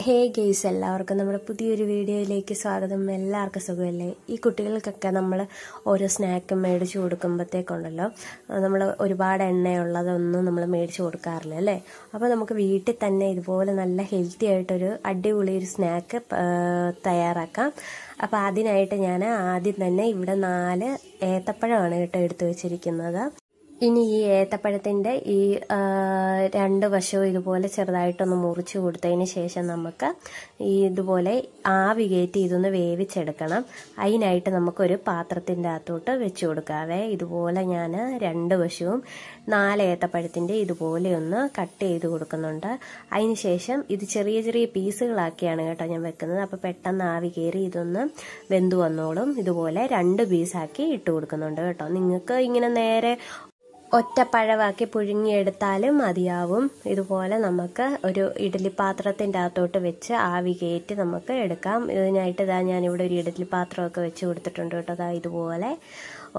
ഹേ guys, എല്ലാവർക്കും നമ്മുടെ പുതിയൊരു വീഡിയോയിലേക്ക് സ്വാഗതം. എല്ലാവർക്കും സുഖമല്ലേ? ഈ കുട്ടികൾക്കൊക്കെ നമ്മൾ ഓരോ സ്നാക്കും മേടിച്ച് കൊടുക്കുമ്പോഴത്തേക്കുണ്ടല്ലോ, നമ്മൾ ഒരുപാട് എണ്ണയുള്ളതൊന്നും നമ്മൾ മേടിച്ച് കൊടുക്കാറില്ല അല്ലേ. അപ്പോൾ നമുക്ക് വീട്ടിൽ തന്നെ ഇതുപോലെ നല്ല ഹെൽത്തി ആയിട്ടൊരു അടിപൊളി ഒരു സ്നാക്ക് തയ്യാറാക്കാം. അപ്പോൾ അതിനായിട്ട് ഞാൻ ആദ്യം തന്നെ ഇവിടെ 4 ഏത്തപ്പഴമാണ് എടുത്തു വെച്ചിരിക്കുന്നത്. ഇനി ഈ ഏത്തപ്പഴത്തിൻ്റെ ഈ 2 വശവും ഇതുപോലെ ചെറുതായിട്ടൊന്ന് മുറിച്ച് കൊടുത്തതിന് ശേഷം നമുക്ക് ഇതുപോലെ ആവി കയറ്റി ഇതൊന്ന് വേവിച്ചെടുക്കണം. അതിനായിട്ട് നമുക്കൊരു പാത്രത്തിൻ്റെ അകത്തോട്ട് വെച്ച് കൊടുക്കാവേ. ഇതുപോലെ ഞാൻ 2 വശവും 4 ഏത്തപ്പഴത്തിൻ്റെ ഇതുപോലെ ഒന്ന് കട്ട് ചെയ്ത് കൊടുക്കുന്നുണ്ട്. അതിന് ശേഷം ഇത് ചെറിയ ചെറിയ പീസുകളാക്കിയാണ് കേട്ടോ ഞാൻ വെക്കുന്നത്. അപ്പോൾ പെട്ടെന്ന് ആവി കയറി ഇതൊന്ന് വെന്തു വന്നോളും. ഇതുപോലെ 2 പീസാക്കി ഇട്ട് കൊടുക്കുന്നുണ്ട് കേട്ടോ. നിങ്ങൾക്ക് ഇങ്ങനെ നേരെ ഒറ്റപ്പഴമാക്കി പുഴുങ്ങിയെടുത്താലും മതിയാവും. ഇതുപോലെ നമുക്ക് ഒരു ഇഡ്ഡലി പാത്രത്തിൻ്റെ അകത്തോട്ട് വെച്ച് ആവി കയറ്റി നമുക്ക് എടുക്കാം. ഇതിനായിട്ട് ഞാനിവിടെ ഒരു ഇഡ്ഡലി പാത്രമൊക്കെ വെച്ച് കൊടുത്തിട്ടുണ്ട് കേട്ടോ. ഇതുപോലെ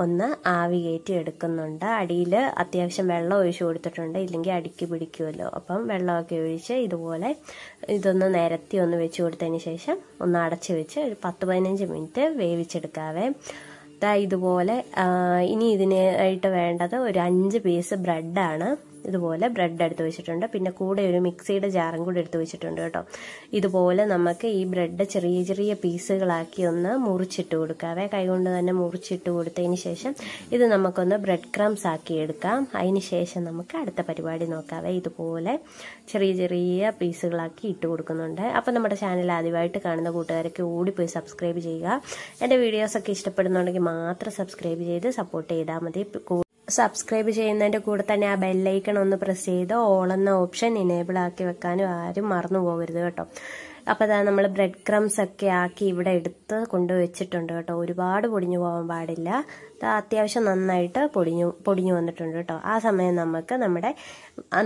ഒന്ന് ആവി കയറ്റി എടുക്കുന്നുണ്ട്. അടിയിൽ അത്യാവശ്യം വെള്ളം ഒഴിച്ച് കൊടുത്തിട്ടുണ്ട്, ഇല്ലെങ്കിൽ അടിക്ക് പിടിക്കുമല്ലോ. അപ്പം വെള്ളമൊക്കെ ഒഴിച്ച് ഇതുപോലെ ഇതൊന്ന് നിരത്തി ഒന്ന് വെച്ച് കൊടുത്തതിന് ശേഷം ഒന്ന് അടച്ച് വെച്ച് ഒരു 10-15 മിനിറ്റ് വേവിച്ചെടുക്കാവേ. ഇതുപോലെ ഇനി ഇതിനായിട്ട് വേണ്ടത് ഒരു 5 പീസ് ബ്രെഡാണ്. ഇതുപോലെ ബ്രെഡ് എടുത്ത് വെച്ചിട്ടുണ്ട്. പിന്നെ കൂടെ ഒരു മിക്സിയുടെ ജാറും കൂടെ എടുത്ത് വെച്ചിട്ടുണ്ട് കേട്ടോ. ഇതുപോലെ നമുക്ക് ഈ ബ്രെഡ് ചെറിയ ചെറിയ പീസുകളാക്കി ഒന്ന് മുറിച്ചിട്ട് കൊടുക്കാവേ. കൈകൊണ്ട് തന്നെ മുറിച്ചിട്ട് കൊടുത്തതിന് ശേഷം ഇത് നമുക്കൊന്ന് ബ്രെഡ് ക്രംസ് ആക്കി എടുക്കാം. അതിന് ശേഷം നമുക്ക് അടുത്ത പരിപാടി നോക്കാവേ. ഇതുപോലെ ചെറിയ ചെറിയ പീസുകളാക്കി ഇട്ട് കൊടുക്കുന്നുണ്ട്. അപ്പം നമ്മുടെ ചാനൽ ആദ്യമായിട്ട് കാണുന്ന കൂട്ടുകാരൊക്കെ ഓടിപ്പോയി സബ്സ്ക്രൈബ് ചെയ്യുക. എൻ്റെ വീഡിയോസൊക്കെ ഇഷ്ടപ്പെടുന്നുണ്ടെങ്കിൽ മാത്രം സബ്സ്ക്രൈബ് ചെയ്ത് സപ്പോർട്ട് ചെയ്താൽ മതി. സബ്സ്ക്രൈബ് ചെയ്യുന്നതിൻ്റെ കൂടെ തന്നെ ആ ബെല്ലൈക്കൺ ഒന്ന് പ്രസ് ചെയ്ത് ഓൾ എന്ന ഓപ്ഷൻ എനേബിൾ ആക്കി വെക്കാനും ആരും മറന്നു പോകരുത് കേട്ടോ. അപ്പോൾ നമ്മൾ ബ്രെഡ് ക്രംസ് ഒക്കെ ആക്കി ഇവിടെ എടുത്ത് കൊണ്ടുവച്ചിട്ടുണ്ട് കേട്ടോ. ഒരുപാട് പൊടിഞ്ഞു പോകാൻ പാടില്ല. അത്യാവശ്യം നന്നായിട്ട് പൊടിഞ്ഞു വന്നിട്ടുണ്ട് കേട്ടോ. ആ സമയം നമുക്ക്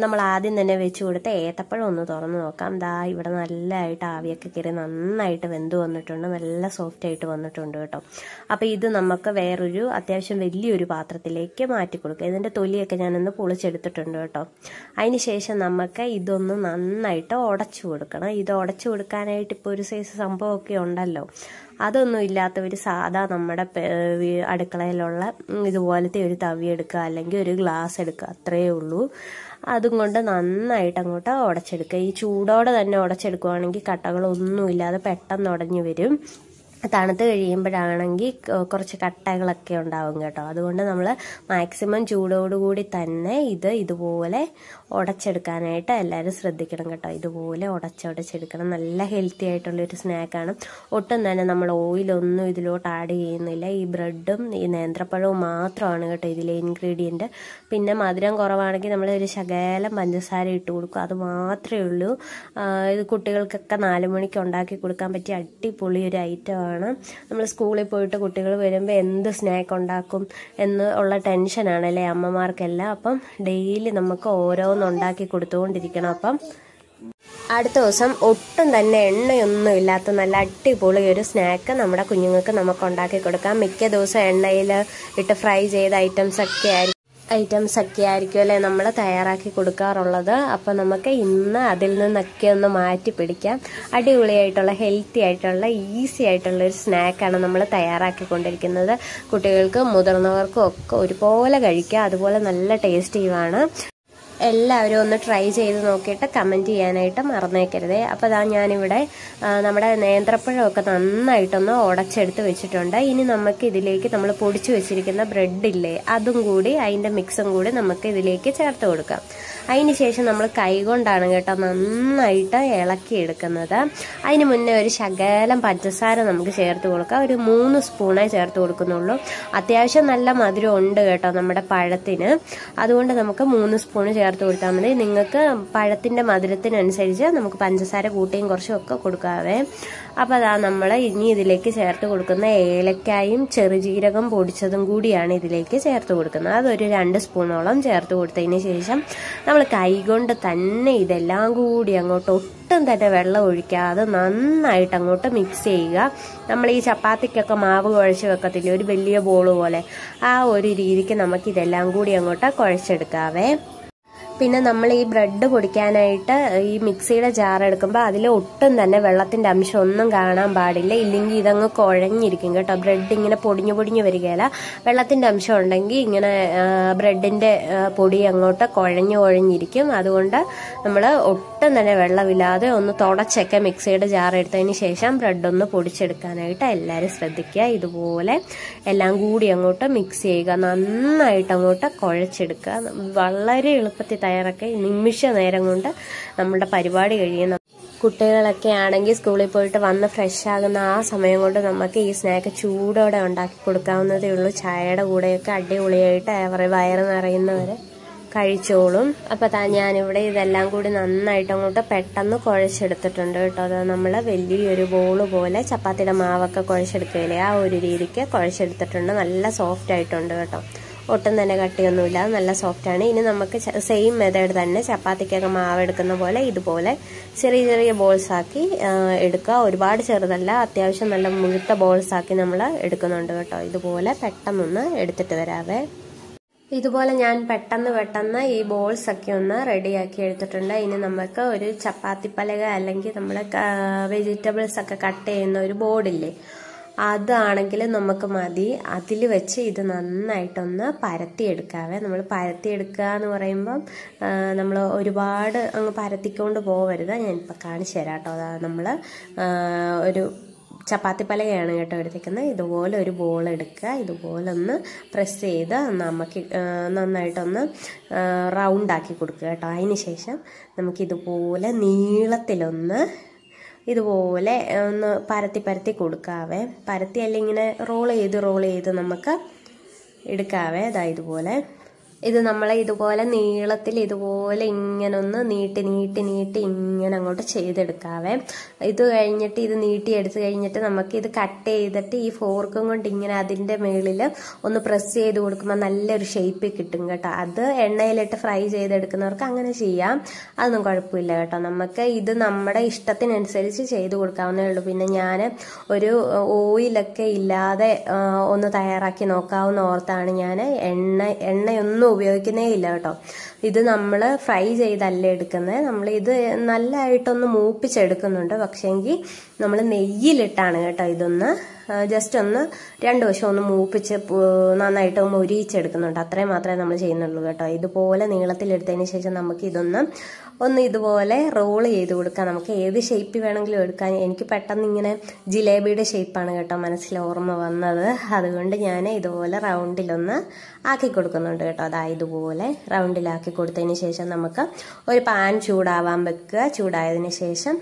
നമ്മൾ ആദ്യം തന്നെ വെച്ച് കൊടുത്ത ഏത്തപ്പഴം ഒന്ന് തുറന്ന് നോക്കാം. ഇവിടെ നല്ലതായിട്ട് ആവിയൊക്കെ കയറി നന്നായിട്ട് വെന്ത് വന്നിട്ടുണ്ട്, നല്ല സോഫ്റ്റ് ആയിട്ട് വന്നിട്ടുണ്ട് കേട്ടോ. അപ്പോൾ ഇത് നമുക്ക് വേറൊരു അത്യാവശ്യം വലിയൊരു പാത്രത്തിലേക്ക് മാറ്റി കൊടുക്കുക. ഇതിൻ്റെ തൊലിയൊക്കെ ഞാനൊന്ന് പൊളിച്ചെടുത്തിട്ടുണ്ട് കേട്ടോ. അതിന് ശേഷം നമുക്ക് ഇതൊന്ന് നന്നായിട്ട് ഉടച്ചു കൊടുക്കണം. ഇത് ഉടച്ചു കൊടുക്കാനായിട്ട് ഇപ്പോൾ ഒരു സൈസ് സംഭവമൊക്കെ ഉണ്ടല്ലോ, അതൊന്നും ഇല്ലാത്തവർ സാധാ നമ്മുടെ അടുക്കളയിലുള്ള ഇതുപോലത്തെ ഒരു തവി എടുക്കുക, അല്ലെങ്കിൽ ഒരു ഗ്ലാസ് എടുക്കുക, അത്രയേ ഉള്ളൂ. അതും കൊണ്ട് നന്നായിട്ട് അങ്ങോട്ട് ഉടച്ചെടുക്കുക. ഈ ചൂടോടെ തന്നെ ഉടച്ചെടുക്കുകയാണെങ്കിൽ കട്ടകളൊന്നും ഇല്ലാതെ പെട്ടെന്ന് ഉടഞ്ഞു വരും. തണുത്ത് കഴിയുമ്പോഴാണെങ്കിൽ കുറച്ച് കട്ടകളൊക്കെ ഉണ്ടാവും കേട്ടോ. അതുകൊണ്ട് നമ്മൾ മാക്സിമം ചൂടോടുകൂടി തന്നെ ഇതുപോലെ ഉടച്ചെടുക്കാനായിട്ട് എല്ലാവരും ശ്രദ്ധിക്കണം കേട്ടോ. ഇതുപോലെ ഉടച്ചെടുക്കണം. നല്ല ഹെൽത്തി ആയിട്ടുള്ളൊരു സ്നാക്കാണ്. ഒട്ടും തന്നെ നമ്മൾ ഓയിലൊന്നും ഇതിലോട്ട് ആഡ് ചെയ്യുന്നില്ല. ഈ ബ്രെഡും ഈ നേന്ത്രപ്പഴവും മാത്രമാണ് കേട്ടോ ഇതിലെ ഇൻഗ്രീഡിയൻറ്റ്. പിന്നെ മധുരം കുറവാണെങ്കിൽ നമ്മൾ ഒരു ശകലം പഞ്ചസാര ഇട്ട് കൊടുക്കും, അത് മാത്രമേ ഉള്ളൂ. ഇത് കുട്ടികൾക്കൊക്കെ 4 മണിക്ക് ഉണ്ടാക്കി കൊടുക്കാൻ പറ്റിയ അടിപൊളി ഒരു ഐറ്റമാണ്. നമ്മൾ സ്കൂളിൽ പോയിട്ട് കുട്ടികൾ വരുമ്പോൾ എന്ത് സ്നാക്ക് ഉണ്ടാക്കും എന്നുള്ള ടെൻഷനാണല്ലേ അമ്മമാർക്കെല്ലാം. അപ്പം ഡെയിലി നമുക്ക് ഓരോന്ന് ഉണ്ടാക്കി കൊടുത്തുകൊണ്ടിരിക്കണം. അപ്പം അടുത്ത ദിവസം ഒട്ടും തന്നെ എണ്ണയൊന്നും ഇല്ലാത്ത നല്ല അടിപൊളി ഒരു സ്നാക്ക് നമ്മുടെ കുഞ്ഞുങ്ങൾക്ക് നമുക്ക് ഉണ്ടാക്കി കൊടുക്കാം. മിക്ക ദിവസം എണ്ണയിൽ ഇട്ട് ഫ്രൈ ചെയ്ത ഐറ്റംസ് ഒക്കെ ആയിരിക്കും അല്ലേ നമ്മൾ തയ്യാറാക്കി കൊടുക്കാറുള്ളത്. അപ്പോൾ നമുക്ക് ഇന്ന് അതിൽ നിന്നൊക്കെ ഒന്ന് മാറ്റി പിടിക്കാം. അടിപൊളിയായിട്ടുള്ള ഹെൽത്തി ആയിട്ടുള്ള ഈസി ആയിട്ടുള്ള ഒരു സ്നാക്കാണ് നമ്മൾ തയ്യാറാക്കിക്കൊണ്ടിരിക്കുന്നത്. കുട്ടികൾക്കും മുതിർന്നവർക്കും ഒക്കെ ഒരുപോലെ കഴിക്കാം. അതുപോലെ നല്ല ടേസ്റ്റിയുമാണ്. എല്ലാവരും ഒന്ന് ട്രൈ ചെയ്ത് നോക്കിയിട്ട് കമൻറ്റ് ചെയ്യാനായിട്ട് മറന്നേക്കരുതേ. അപ്പോൾ ഞാനിവിടെ നമ്മുടെ നേന്ത്രപ്പഴമൊക്കെ നന്നായിട്ടൊന്ന് ഉടച്ചെടുത്ത് വെച്ചിട്ടുണ്ട്. ഇനി നമുക്ക് ഇതിലേക്ക് നമ്മൾ പൊടിച്ചു വെച്ചിരിക്കുന്ന ബ്രെഡില്ലേ, അതും കൂടി അതിൻ്റെ മിക്സും കൂടി നമുക്ക് ഇതിലേക്ക് ചേർത്ത് കൊടുക്കാം. അതിന് ശേഷം നമ്മൾ കൈകൊണ്ടാണ് കേട്ടോ നന്നായിട്ട് ഇളക്കിയെടുക്കുന്നത്. അതിന് മുന്നേ ഒരു ശകലം പഞ്ചസാര നമുക്ക് ചേർത്ത് കൊടുക്കാം. ഒരു 3 സ്പൂണേ ചേർത്ത് കൊടുക്കുന്നുള്ളൂ. അത്യാവശ്യം നല്ല മധുരം ഉണ്ട് കേട്ടോ നമ്മുടെ പഴത്തിന്. അതുകൊണ്ട് നമുക്ക് 3 സ്പൂണ് ചേർത്ത് കൊടുത്താൽ മതി. നിങ്ങൾക്ക് പഴത്തിൻ്റെ മധുരത്തിനനുസരിച്ച് നമുക്ക് പഞ്ചസാര കൂട്ടിയും കുറച്ചും ഒക്കെ കൊടുക്കാവേ. അപ്പോൾ നമ്മൾ ഇനി ഇതിലേക്ക് ചേർത്ത് കൊടുക്കുന്ന ഏലക്കായും ചെറുജീരകം പൊടിച്ചതും കൂടിയാണ് ഇതിലേക്ക് ചേർത്ത് കൊടുക്കുന്നത്. അതൊരു 2 സ്പൂണോളം ചേർത്ത് കൊടുത്തതിന് ശേഷം നമ്മൾ കൈകൊണ്ട് തന്നെ ഇതെല്ലാം കൂടി അങ്ങോട്ട് ഒട്ടും തന്നെ വെള്ളം ഒഴിക്കാതെ നന്നായിട്ട് അങ്ങോട്ട് മിക്സ് ചെയ്യുക. നമ്മൾ ഈ ചപ്പാത്തിക്കൊക്കെ മാവ് കുഴച്ച് വെക്കത്തില്ലേ, ഒരു വലിയ ബോൾ പോലെ, ആ ഒരു രീതിക്ക് നമുക്ക് ഇതെല്ലാം കൂടി അങ്ങോട്ട് കുഴച്ചെടുക്കാവേ. പിന്നെ നമ്മൾ ഈ ബ്രെഡ് പൊടിക്കാനായിട്ട് ഈ മിക്സിയുടെ ജാർ എടുക്കുമ്പോൾ അതിൽ ഒട്ടും തന്നെ വെള്ളത്തിന്റെ അംശം ഒന്നും കാണാൻ പാടില്ല, ഇല്ലെങ്കിൽ ഇതങ്ങ് കുഴഞ്ഞിരിക്കും കേട്ടോ. ബ്രെഡ് ഇങ്ങനെ പൊടിഞ്ഞു പൊടിഞ്ഞു വരികയില്ല. വെള്ളത്തിന്റെ അംശം ഉണ്ടെങ്കിൽ ഇങ്ങനെ ബ്രെഡിന്റെ പൊടി അങ്ങോട്ട് കുഴഞ്ഞിരിക്കും. അതുകൊണ്ട് നമ്മൾ ഒട്ടും തന്നെ വെള്ളമില്ലാതെ ഒന്ന് തുടച്ചൊക്കെ മിക്സിയുടെ ജാർ എടുത്തതിന് ശേഷം ബ്രെഡ് ഒന്ന് പൊടിച്ചെടുക്കാനായിട്ട് എല്ലാവരും ശ്രദ്ധിക്കുക. ഇതുപോലെ എല്ലാം കൂടി അങ്ങോട്ട് മിക്സ് ചെയ്യുക, നന്നായിട്ട് അങ്ങോട്ട് കുഴച്ചെടുക്കുക. വളരെ എളുപ്പത്തിൽ തയ്യാറാക്കി നിമിഷ നേരം കൊണ്ട് നമ്മുടെ പരിപാടി കഴിയുന്ന കുട്ടികളൊക്കെ ആണെങ്കിൽ സ്കൂളിൽ പോയിട്ട് വന്ന് ഫ്രഷ് ആകുന്ന ആ സമയം കൊണ്ട് നമുക്ക് ഈ സ്നാക്ക് ചൂടോടെ ഉണ്ടാക്കി കൊടുക്കാവുന്നതേ ഉള്ളൂ. ചായയുടെ കൂടെയൊക്കെ അടിപൊളിയായിട്ട് വയറ് നിറയുന്നവരെ കഴിച്ചോളും. അപ്പം ഞാനിവിടെ ഇതെല്ലാം കൂടി നന്നായിട്ട് അങ്ങോട്ട് പെട്ടെന്ന് കുഴച്ചെടുത്തിട്ടുണ്ട് കേട്ടോ. അത് നമ്മൾ വലിയൊരു ബോള് പോലെ ചപ്പാത്തിയുടെ മാവൊക്കെ കുഴച്ചെടുക്കുകയില്ലേ, ആ ഒരു രീതിക്ക് കുഴച്ചെടുത്തിട്ടുണ്ട്. നല്ല സോഫ്റ്റ് ആയിട്ടുണ്ട് കേട്ടോ, ഒട്ടും തന്നെ കട്ടിയൊന്നുമില്ല, നല്ല സോഫ്റ്റാണ്. ഇനി നമുക്ക് സെയിം മെത്തേഡ് തന്നെ ചപ്പാത്തിക്കൊക്കെ മാവ് എടുക്കുന്ന പോലെ ഇതുപോലെ ചെറിയ ചെറിയ ബോൾസ് ആക്കി എടുക്കുക. ഒരുപാട് ചെറുതല്ല, അത്യാവശ്യം നല്ല മുഴുത്ത ബോൾസ് ആക്കി നമ്മൾ എടുക്കുന്നുണ്ട് കേട്ടോ. ഇതുപോലെ പെട്ടെന്നൊന്ന് എടുത്തിട്ട് വരാവേ. ഇതുപോലെ ഞാൻ പെട്ടെന്ന് ഈ ബോൾസ് ഒക്കെ ഒന്ന് റെഡിയാക്കി എടുത്തിട്ടുണ്ട്. ഇനി നമുക്ക് ഒരു ചപ്പാത്തി പലക അല്ലെങ്കിൽ നമ്മൾ വെജിറ്റബിൾസ് ഒക്കെ കട്ട് ചെയ്യുന്ന ഒരു ബോർഡില്ലേ, അതാണെങ്കിൽ നമുക്ക് മതി. അതിൽ വെച്ച് ഇത് നന്നായിട്ടൊന്ന് പരത്തിയെടുക്കാവേ. നമ്മൾ പരത്തിയെടുക്കുക എന്ന് പറയുമ്പം നമ്മൾ ഒരുപാട് അങ്ങ് പരത്തിക്കൊണ്ട് പോകരുത്. ഞാനിപ്പോൾ കാണിച്ചു തരാം കേട്ടോ. നമ്മൾ ഒരു ചപ്പാത്തി പലകയാണ് കേട്ടോ എടുത്തേക്കുന്നത്. ഇതുപോലെ ഒരു ബോൾ എടുക്കുക, ഇതുപോലെ ഒന്ന് പ്രസ് ചെയ്ത് നമുക്ക് നന്നായിട്ടൊന്ന് റൗണ്ടാക്കി കൊടുക്കുക കേട്ടോ. അതിന് ശേഷം നമുക്കിതുപോലെ നീളത്തിലൊന്ന് ഇതുപോലെ ഒന്ന് പരത്തി കൊടുക്കാവേ. പരത്തി അല്ലെങ്കിൽ ഇങ്ങനെ റോൾ ചെയ്ത് നമുക്ക് എടുക്കാവേ. അതാ ഇതുപോലെ ഇത് നമ്മളെ ഇതുപോലെ നീളത്തിൽ ഇതുപോലെ ഇങ്ങനെ ഒന്ന് നീട്ടി ഇങ്ങനെ അങ്ങോട്ട് ചെയ്തെടുക്കാവേ. ഇത് കഴിഞ്ഞിട്ട് ഇത് നീട്ടിയെടുത്ത് കഴിഞ്ഞിട്ട് നമുക്ക് ഇത് കട്ട് ചെയ്തിട്ട് ഈ ഫോർക്കും കൊണ്ട് ഇങ്ങനെ അതിൻ്റെ മേളിൽ ഒന്ന് പ്രസ് ചെയ്ത് കൊടുക്കുമ്പോൾ നല്ലൊരു ഷേപ്പിൽ കിട്ടും കേട്ടോ. അത് എണ്ണയിലിട്ട് ഫ്രൈ ചെയ്തെടുക്കുന്നവർക്ക് അങ്ങനെ ചെയ്യാം, അതൊന്നും കുഴപ്പമില്ല കേട്ടോ. നമുക്ക് ഇത് നമ്മുടെ ഇഷ്ടത്തിനനുസരിച്ച് ചെയ്ത് കൊടുക്കാവുന്നേ ഉള്ളൂ. പിന്നെ ഞാൻ ഒരു ഓയിലൊക്കെ ഇല്ലാതെ ഒന്ന് തയ്യാറാക്കി നോക്കാവുന്ന ഓർത്താണ് ഞാൻ എണ്ണയൊന്നും ഉപയോഗിക്കുന്നേ ഇല്ല കേട്ടോ. ഇത് നമ്മൾ ഫ്രൈ ചെയ്തല്ല എടുക്കുന്നത്, നമ്മൾ ഇത് നല്ലതായിട്ടൊന്ന് മൂപ്പിച്ചെടുക്കുന്നുണ്ട്. പക്ഷേങ്കിൽ നമ്മൾ നെയ്യിലിട്ടാണ് കേട്ടോ ഇതൊന്ന് ജസ്റ്റ് ഒന്ന് രണ്ട് വശം ഒന്ന് മൂപ്പിച്ച് നന്നായിട്ട് മൊരിയിച്ചെടുക്കുന്നുണ്ട്. അത്രയും മാത്രമേ നമ്മൾ ചെയ്യുന്നുള്ളൂ കേട്ടോ. ഇതുപോലെ നീളത്തിലെടുത്തതിന് ശേഷം നമുക്ക് ഇതൊന്ന് ഇതുപോലെ റോൾ ചെയ്ത് കൊടുക്കാം. നമുക്ക് ഏത് ഷേപ്പ് വേണമെങ്കിലും എടുക്കാം. എനിക്ക് പെട്ടെന്ന് ഇങ്ങനെ ജിലേബിയുടെ ഷേപ്പാണ് കേട്ടോ മനസ്സിൽ ഓർമ്മ വന്നത്, അതുകൊണ്ട് ഞാൻ ഇതുപോലെ റൗണ്ടിലൊന്ന് ആക്കി കൊടുക്കുന്നുണ്ട് കേട്ടോ. അതായത് ഇതുപോലെ റൗണ്ടിലാക്കി കൊടുത്തതിന് ശേഷം നമുക്ക് ഒരു പാൻ ചൂടാവാൻ വെക്കുക. ചൂടായതിന് ശേഷം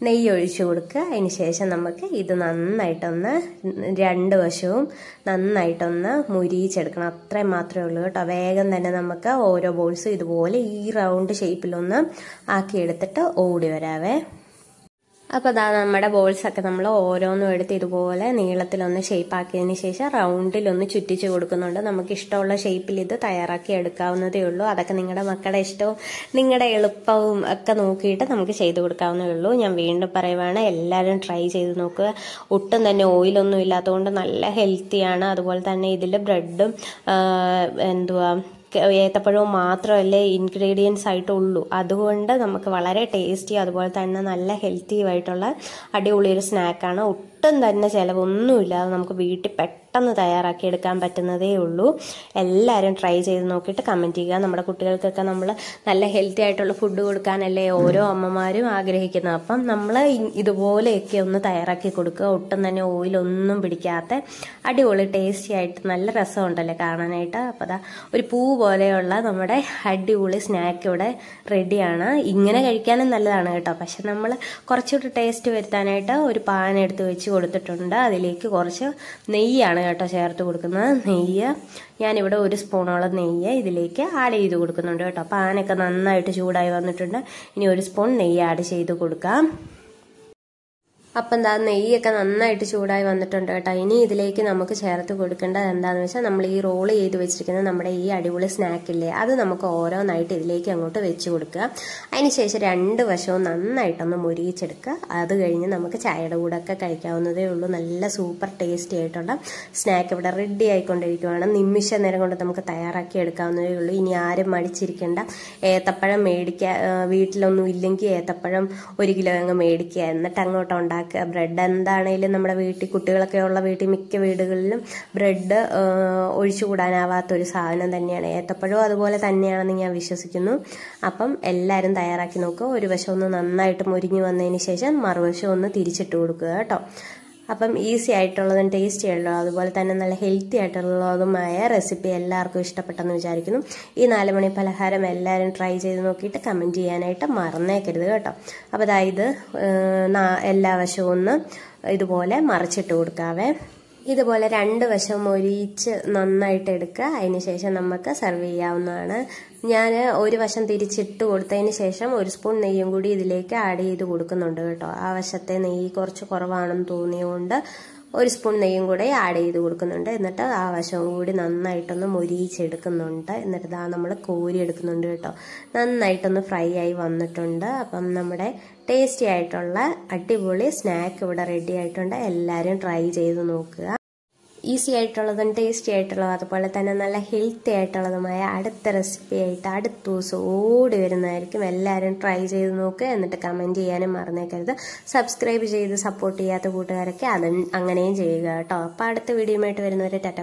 നെയ്യ് ഒഴിച്ചു കൊടുക്കുക. അതിന് ശേഷം നമുക്ക് ഇത് നന്നായിട്ടൊന്ന് രണ്ട് വശവും നന്നായിട്ടൊന്ന് മുരിയിച്ചെടുക്കണം. അത്രയും മാത്രമേ ഉള്ളൂ കേട്ടോ. വേഗം തന്നെ നമുക്ക് ഓരോ ബോൾസും ഇതുപോലെ ഈ റൗണ്ട് ഷേപ്പിലൊന്ന് ആക്കിയെടുത്തിട്ട് ഓടി വരാവേ. അപ്പോൾ അതാ നമ്മുടെ ബോൾസൊക്കെ നമ്മൾ ഓരോന്നും എടുത്ത് ഇതുപോലെ നീളത്തിലൊന്ന് ഷേപ്പാക്കിയതിന് ശേഷം റൗണ്ടിലൊന്ന് ചുറ്റിച്ച് കൊടുക്കുന്നുണ്ട്. നമുക്ക് ഇഷ്ടമുള്ള ഷേപ്പിൽ ഇത് തയ്യാറാക്കി എടുക്കാവുന്നതേ ഉള്ളൂ. അതൊക്കെ നിങ്ങളുടെ മക്കളുടെ ഇഷ്ടവും നിങ്ങളുടെ എളുപ്പവും ഒക്കെ നോക്കിയിട്ട് നമുക്ക് ചെയ്ത് കൊടുക്കാവുന്നതേ ഉള്ളൂ. ഞാൻ വീണ്ടും പറയുവാണ്, എല്ലാവരും ട്രൈ ചെയ്ത് നോക്കുക. ഒട്ടും തന്നെ ഓയിലൊന്നും ഇല്ലാത്തതുകൊണ്ട് നല്ല ഹെൽത്തിയാണ്. അതുപോലെ തന്നെ ഇതിൽ ബ്രെഡും ഏത്തപ്പഴവും മാത്രമല്ലേ ഇൻഗ്രീഡിയൻസ് ആയിട്ടുള്ളൂ. അതുകൊണ്ട് നമുക്ക് വളരെ ടേസ്റ്റി അതുപോലെ തന്നെ നല്ല ഹെൽത്തി ആയിട്ടുള്ള അടിപൊളി ഒരു സ്നാക്കാണ്. ഒട്ടും തന്നെ ചിലവൊന്നുമില്ലാതെ നമുക്ക് വീട്ടിൽ പെട്ടെന്ന് തയ്യാറാക്കി എടുക്കാൻ പറ്റുന്നതേ ഉള്ളൂ. എല്ലാവരും ട്രൈ ചെയ്ത് നോക്കിയിട്ട് കമൻറ്റ് ചെയ്യുക. നമ്മുടെ കുട്ടികൾക്കൊക്കെ നമ്മൾ നല്ല ഹെൽത്തി ആയിട്ടുള്ള ഫുഡ് കൊടുക്കാനല്ലേ ഓരോ അമ്മമാരും ആഗ്രഹിക്കുന്നത്. അപ്പം നമ്മൾ ഇതുപോലെയൊക്കെ ഒന്ന് തയ്യാറാക്കി കൊടുക്കുക. ഒട്ടും തന്നെ ഓയിലൊന്നും പിടിക്കാത്ത അടിപൊളി ടേസ്റ്റി ആയിട്ട് നല്ല രസമുണ്ടല്ലേ കാണാനായിട്ട്. അപ്പോൾ അതാ ഒരു പൂ പോലെയുള്ള നമ്മുടെ അടിപൊളി സ്നാക്ക് ഇവിടെ റെഡിയാണ്. ഇങ്ങനെ കഴിക്കാനും നല്ലതാണ് കേട്ടോ. പക്ഷെ നമ്മൾ കുറച്ചുകൂടി ടേസ്റ്റ് വരുത്താനായിട്ട് ഒരു പാൻ എടുത്ത് വെച്ച് കൊടുത്തിട്ടുണ്ട്. അതിലേക്ക് കുറച്ച് നെയ്യാണ് കേട്ടോ ചേർത്ത് കൊടുക്കുന്നത്. നെയ്യ് ഞാനിവിടെ ഒരു സ്പൂണോളം നെയ്യ് ഇതിലേക്ക് ആഡ് ചെയ്ത് കൊടുക്കുന്നുണ്ട് കേട്ടോ. പാനൊക്കെ നന്നായിട്ട് ചൂടായി വന്നിട്ടുണ്ട്. ഇനി ഒരു സ്പൂൺ നെയ്യ് ആഡ് ചെയ്ത് കൊടുക്കാം. അപ്പം എന്താ നെയ്യൊക്കെ നന്നായിട്ട് ചൂടായി വന്നിട്ടുണ്ട് കേട്ടോ. ഇനി ഇതിലേക്ക് നമുക്ക് ചേർത്ത് കൊടുക്കേണ്ടത് എന്താണെന്ന് വെച്ചാൽ നമ്മൾ ഈ റോൾ ചെയ്ത് വെച്ചിരിക്കുന്ന നമ്മുടെ ഈ അടിപൊളി സ്നാക്കില്ലേ, അത് നമുക്ക് ഓരോന്നായിട്ട് ഇതിലേക്ക് അങ്ങോട്ട് വെച്ച് കൊടുക്കുക. അതിനുശേഷം 2 വശവും നന്നായിട്ടൊന്ന് മുരിയിച്ചെടുക്കുക. അത് കഴിഞ്ഞ് നമുക്ക് ചായയുടെ കൂടെ ഒക്കെ കഴിക്കാവുന്നതേ ഉള്ളൂ. നല്ല സൂപ്പർ ടേസ്റ്റി ആയിട്ടുള്ള സ്നാക്ക് ഇവിടെ റെഡി ആയിക്കൊണ്ടിരിക്കുകയാണ്. നിമിഷ നേരം കൊണ്ട് നമുക്ക് തയ്യാറാക്കി എടുക്കാവുന്നതേ ഉള്ളൂ. ഇനി ആരും മടിച്ചിരിക്കേണ്ട. ഏത്തപ്പഴം മേടിക്കുക, വീട്ടിലൊന്നും ഇല്ലെങ്കിൽ ഏത്തപ്പഴം 1 കിലോ അങ്ങ് മേടിക്കുക, എന്നിട്ട് അങ്ങോട്ട് ഉണ്ടാക്കുക. ബ്രെഡ് എന്താണേലും നമ്മുടെ വീട്ടിൽ കുട്ടികളൊക്കെ ഉള്ള വീട്ടിൽ മിക്ക വീടുകളിലും ബ്രെഡ് ഒഴിച്ചുകൂടാനാവാത്തൊരു സാധനം തന്നെയാണ്. ഏത്തപ്പഴവും അതുപോലെ തന്നെയാണെന്ന് ഞാൻ വിശ്വസിക്കുന്നു. അപ്പം എല്ലാവരും തയ്യാറാക്കി നോക്കുക. ഒരു വശം ഒന്ന് നന്നായിട്ട് മുരിഞ്ഞു വന്നതിന് ശേഷം മറുവശം ഒന്ന് തിരിച്ചിട്ട് കൊടുക്കുക കേട്ടോ. അപ്പം ഈസി ആയിട്ടുള്ളതും ടേസ്റ്റി ആയിട്ടുള്ളതും അതുപോലെ തന്നെ നല്ല ഹെൽത്തി ആയിട്ടുള്ളതുമായ റെസിപ്പി എല്ലാവർക്കും ഇഷ്ടപ്പെട്ടെന്ന് വിചാരിക്കുന്നു. ഈ 4 മണി പലഹാരം എല്ലാവരും ട്രൈ ചെയ്ത് നോക്കിയിട്ട് കമൻറ്റ് ചെയ്യാനായിട്ട് മറന്നേക്കരുത് കേട്ടോ. അപ്പോൾ അതായത് എല്ലാ വശവും ഒന്ന് ഇതുപോലെ മറിച്ചിട്ട് കൊടുക്കാവേ. ഇതുപോലെ 2 വശം മൊരിയിച്ച് നന്നായിട്ട് എടുക്കുക. അതിന് ശേഷം നമുക്ക് സെർവ് ചെയ്യാവുന്നതാണ്. ഞാൻ ഒരു വശം തിരിച്ചിട്ട് കൊടുത്തതിന് ശേഷം 1 സ്പൂൺ നെയ്യും കൂടി ഇതിലേക്ക് ആഡ് ചെയ്ത് കൊടുക്കുന്നുണ്ട് കേട്ടോ. ആ വശത്തെ നെയ്യ് കുറച്ച് കുറവാണെന്ന് തോന്നിയതുകൊണ്ട് 1 സ്പൂൺ നെയ്യും കൂടെ ആഡ് ചെയ്ത് കൊടുക്കുന്നുണ്ട്. എന്നിട്ട് ആ വശവും കൂടി നന്നായിട്ടൊന്ന് മൊരിയിച്ചെടുക്കുന്നുണ്ട്. എന്നിട്ട് ഇതാ നമ്മൾ കോരി എടുക്കുന്നുണ്ട് കേട്ടോ. നന്നായിട്ടൊന്ന് ഫ്രൈ ആയി വന്നിട്ടുണ്ട്. അപ്പം നമ്മുടെ ടേസ്റ്റി ആയിട്ടുള്ള അടിപൊളി സ്നാക്ക് ഇവിടെ റെഡി ആയിട്ടുണ്ട്. എല്ലാവരും ട്രൈ ചെയ്ത് നോക്കുക. ഈസി ആയിട്ടുള്ളതും ടേസ്റ്റി ആയിട്ടുള്ളതും അതുപോലെ തന്നെ നല്ല ഹെൽത്തി ആയിട്ടുള്ളതുമായ അടുത്ത റെസിപ്പി ആയിട്ട് അടുത്ത ദിവസം ഓടി വരുന്നതായിരിക്കും. എല്ലാവരും ട്രൈ ചെയ്ത് നോക്കുക. എന്നിട്ട് കമൻറ്റ് ചെയ്യാനും മറന്നേക്കരുത്. സബ്സ്ക്രൈബ് ചെയ്ത് സപ്പോർട്ട് ചെയ്യാത്ത കൂട്ടുകാരൊക്കെ അങ്ങനെയും ചെയ്യുക കേട്ടോ. അപ്പോൾ അടുത്ത വീഡിയോയുമായിട്ട് വരുന്നവരെ ടാറ്റ.